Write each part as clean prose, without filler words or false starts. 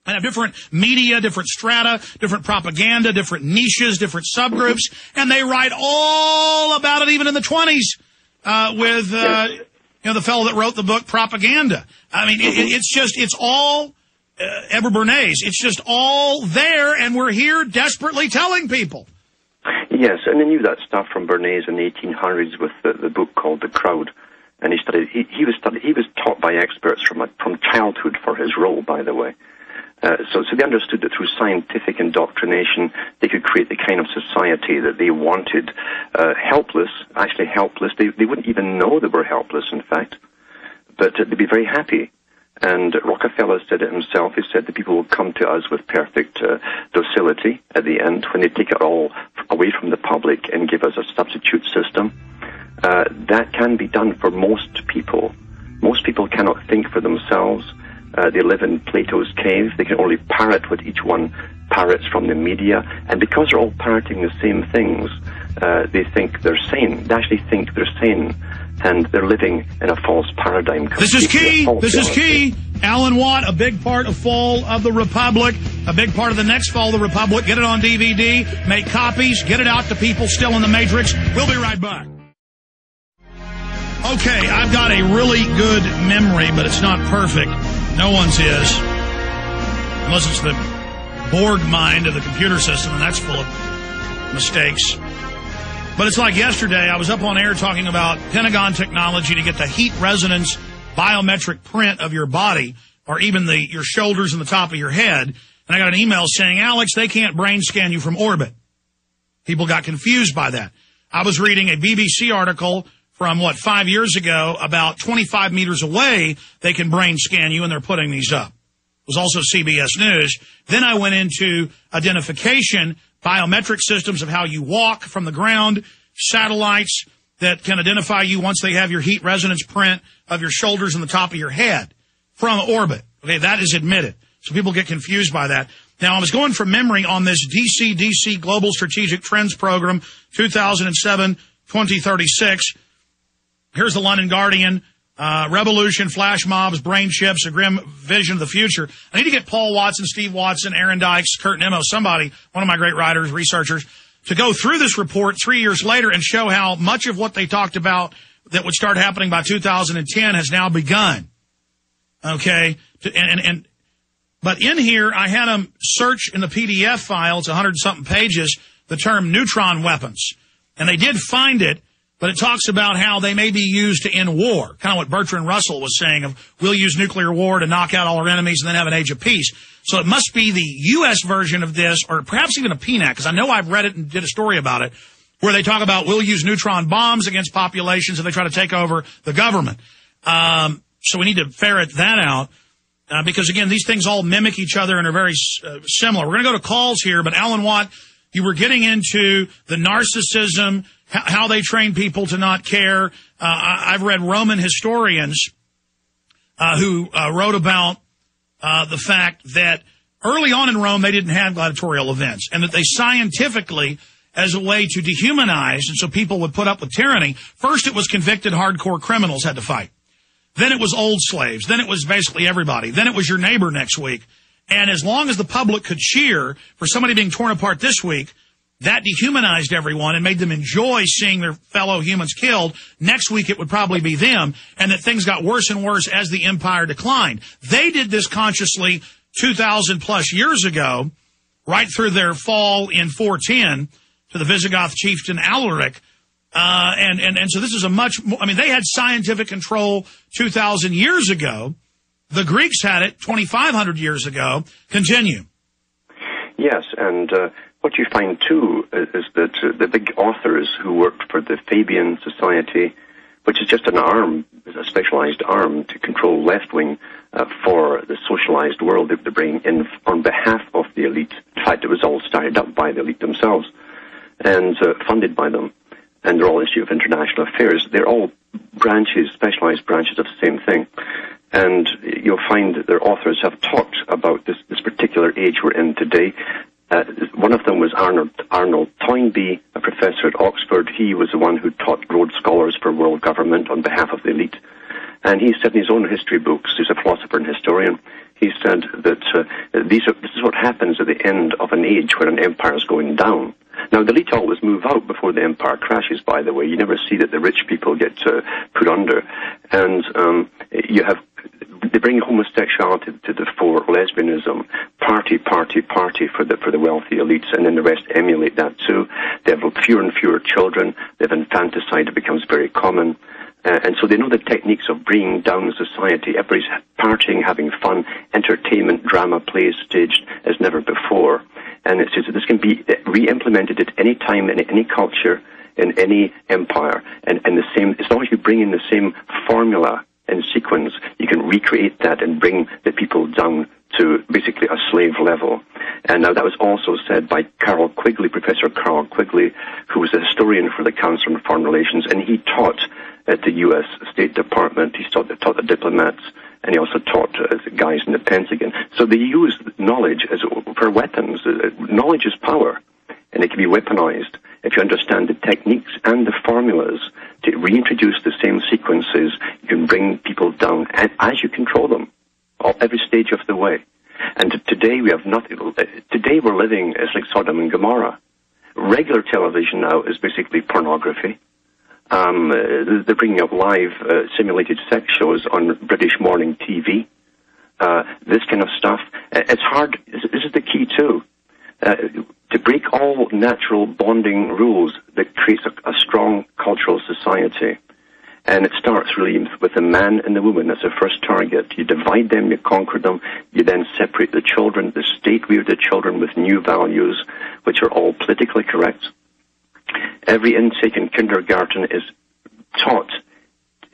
and have different media, different strata, different propaganda, different niches, different subgroups, and they write all about it even in the 20s with the fellow that wrote the book Propaganda. I mean, it's all Edward Bernays. It's just all there, and we're here desperately telling people. Yes, and they knew that stuff from Bernays in the 1800s with the book called The Crowd. And he was taught by experts from childhood for his role, by the way. So they understood that through scientific indoctrination, they could create the kind of society that they wanted. Helpless. They wouldn't even know they were helpless, in fact. But they'd be very happy. And Rockefeller said it himself. He said the people will come to us with perfect docility at the end when they take it all away from the public and give us a substitute system. That can be done for most people. Most people cannot think for themselves. They live in Plato's cave. They can only parrot what each one parrots from the media. And because they're all parroting the same things, they think they're sane. They actually think they're sane. And they're living in a false paradigm. This is key. This is key. Alan Watt, a big part of Fall of the Republic, a big part of the next Fall of the Republic. Get it on DVD, make copies, get it out to people still in the Matrix. We'll be right back. Okay, I've got a really good memory, but it's not perfect. No one's is. Unless it's the Borg mind of the computer system, and that's full of mistakes. But it's like yesterday, I was up on air talking about Pentagon technology to get the heat resonance biometric print of your body, or even your shoulders and the top of your head. And I got an email saying, Alex, they can't brain scan you from orbit. People got confused by that. I was reading a BBC article from, 5 years ago, about 25 meters away, they can brain scan you, and they're putting these up. It was also CBS News. Then I went into identification, biometric systems of how you walk from the ground, satellites that can identify you once they have your heat resonance print of your shoulders and the top of your head from orbit. Okay, that is admitted. So people get confused by that. Now, I was going from memory on this DC Global Strategic Trends Program, 2007-2036. Here's the London Guardian. Revolution, flash mobs, brain chips, a grim vision of the future. I need to get Paul Watson, Steve Watson, Aaron Dykes, Kurt Nimmo, somebody, one of my great writers, researchers, to go through this report 3 years later and show how much of what they talked about that would start happening by 2010 has now begun. Okay? But in here, I had them search in the PDF file, it's 100-something pages, the term neutron weapons. And they did find it. But it talks about how they may be used to end war, kind of what Bertrand Russell was saying of we'll use nuclear war to knock out all our enemies and then have an age of peace. So it must be the U.S. version of this, or perhaps even a PNAC, because I know I've read it and did a story about it, where they talk about we'll use neutron bombs against populations if they try to take over the government. So we need to ferret that out, because, again, these things all mimic each other and are very similar. We're going to go to calls here, but Alan Watt, you were getting into the narcissism, how they train people to not care. I've read Roman historians who wrote about the fact that early on in Rome they didn't have gladiatorial events, and that they scientifically, as a way to dehumanize, and so people would put up with tyranny, first it was convicted hardcore criminals had to fight. Then it was old slaves. Then it was basically everybody. Then it was your neighbor next week. And as long as the public could cheer for somebody being torn apart this week, that dehumanized everyone and made them enjoy seeing their fellow humans killed. Next week it would probably be them, and that things got worse and worse as the empire declined. They did this consciously 2,000 plus years ago, right through their fall in 410 to the Visigoth chieftain Alaric. And so this is a much more, they had scientific control 2,000 years ago. The Greeks had it 2,500 years ago. Continue. Yes, and what you find, too, is that the big authors who worked for the Fabian Society, which is just an arm, a specialized arm to control left-wing for the socialized world that they bring in on behalf of the elite. In fact, it was all started up by the elite themselves and funded by them. And they're all issue of international affairs. They're all branches, specialized branches of the same thing. And you'll find that their authors have talked about this particular age we're in today. One of them was Arnold Toynbee, a professor at Oxford. He was the one who taught Rhodes Scholars for World Government on behalf of the elite. And he said in his own history books, he's a philosopher and historian, He said that this is what happens at the end of an age when an empire is going down. Now, the elite always move out before the empire crashes, by the way. You never see that the rich people get put under. And they bring homosexuality to the fore, lesbianism, party for the wealthy elites, and then the rest emulate that too. They have fewer and fewer children. They have infanticide. It becomes very common. And so they know the techniques of bringing down society. Everybody's partying, having fun, entertainment, drama, plays staged as never before. And it says that this can be re-implemented at any time, in any culture, in any empire. And the same, as long as you bring in the same formula and sequence, you can recreate that and bring the people down to basically a slave level. And now that was also said by Carroll Quigley, Professor Carroll Quigley, who was a historian for the Council on Foreign Relations, and he taught at the U.S. State Department. He taught the diplomats, and he also taught the guys in the Pentagon. So they use knowledge for weapons. Knowledge is power, and it can be weaponized if you understand the techniques and the formulas to reintroduce the same sequences. You can bring people down as you control them, every stage of the way. And today we have nothing. Today we're living as like Sodom and Gomorrah. Regular television now is basically pornography. They're bringing up live simulated sex shows on British morning TV. This kind of stuff. It's hard. This is the key too. To break all natural bonding rules that creates a strong cultural society. And it starts really with the man and the woman as the first target. You divide them, you conquer them, you then separate the children. The state rears the children with new values, which are all politically correct. Every intake in kindergarten is taught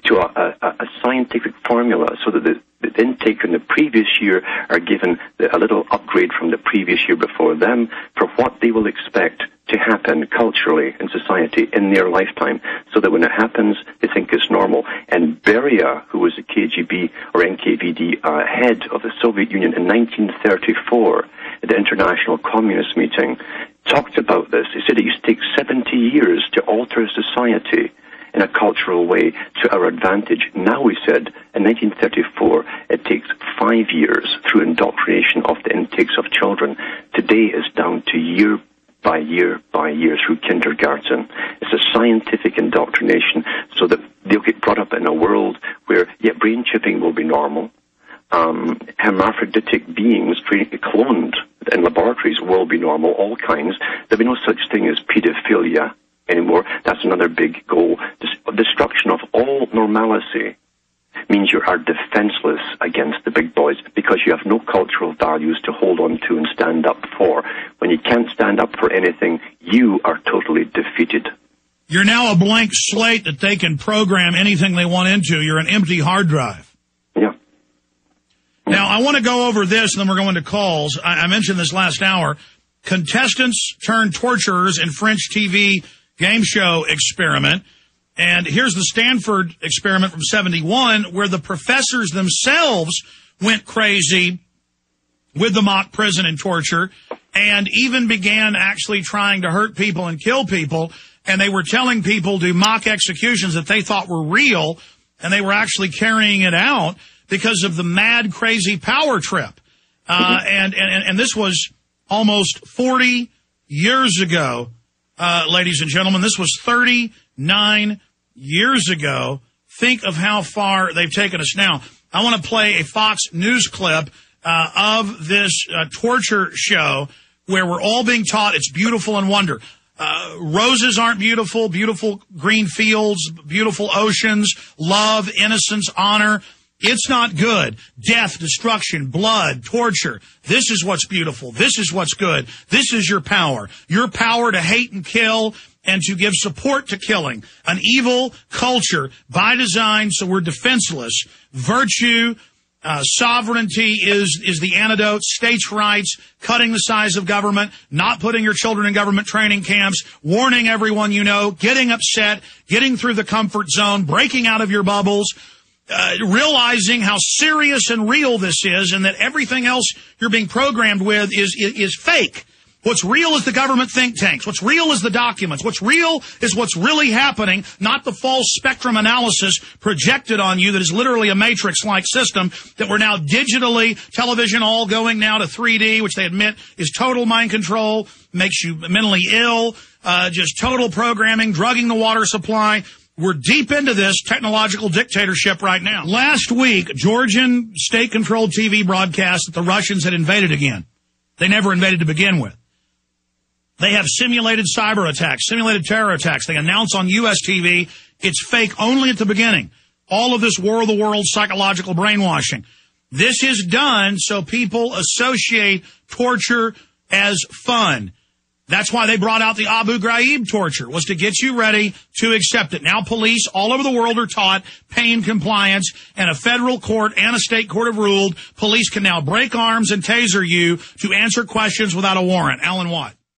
to a scientific formula so that the intake in the previous year are given a little upgrade from the previous year before them for what they will expect to happen culturally in society in their lifetime, so that when it happens, they think it's normal. And Beria, who was the KGB or NKVD head of the Soviet Union in 1934 at the International Communist Meeting, talked about this. He said it used to take 70 years to alter society in a cultural way to our advantage. Now, we said, in 1934, it takes 5 years through indoctrination of the intakes of children. Today is down to year by year by year through kindergarten. It's a scientific indoctrination so that they'll get brought up in a world where, brain chipping will be normal. Hermaphroditic beings cloned in laboratories will be normal, all kinds. There'll be no such thing as pedophilia anymore. That's another big goal. Destruction of all normalcy means you are defenseless against the big boys because you have no cultural values to hold on to and stand up for. When you can't stand up for anything, you are totally defeated. You're now a blank slate that they can program anything they want into. You're an empty hard drive. Yeah. Now, I want to go over this, and then we're going to calls. I mentioned this last hour. Contestants turned torturers in French TV game show experiment. And here's the Stanford experiment from 1971, where the professors themselves went crazy with the mock prison and torture and even began actually trying to hurt people and kill people. And they were telling people to mock executions that they thought were real, and they were actually carrying it out because of the mad, crazy power trip. And this was almost 40 years ago, ladies and gentlemen. This was 39 years ago. Think of how far they've taken us now. I want to play a Fox News clip of this torture show where we're all being taught it's beautiful and wonder. Roses aren't beautiful, beautiful green fields, beautiful oceans, love, innocence, honor. It's not good. Death, destruction, blood, torture. This is what's beautiful. This is what's good. This is your power. Your power to hate and kill and to give support to killing. An evil culture by design, so we're defenseless. Virtue, sovereignty is the antidote. States' rights, cutting the size of government, not putting your children in government training camps, warning everyone you know, getting upset, getting through the comfort zone, breaking out of your bubbles, realizing how serious and real this is and that everything else you're being programmed with is fake. What's real is the government think tanks. What's real is the documents. What's real is what's really happening, not the false spectrum analysis projected on you that is literally a matrix-like system that we're now digitally, television all going now to 3D, which they admit is total mind control, makes you mentally ill, just total programming, drugging the water supply. We're deep into this technological dictatorship right now. Last week, Georgian state-controlled TV broadcast that the Russians had invaded again. They never invaded to begin with. They have simulated cyber attacks, simulated terror attacks. They announce on U.S. TV it's fake only at the beginning. All of this War of the Worlds psychological brainwashing. This is done so people associate torture as fun. That's why they brought out the Abu Ghraib torture, was to get you ready to accept it. Now police all over the world are taught pain compliance, and a federal court and a state court have ruled police can now break arms and taser you to answer questions without a warrant. Alan Watt.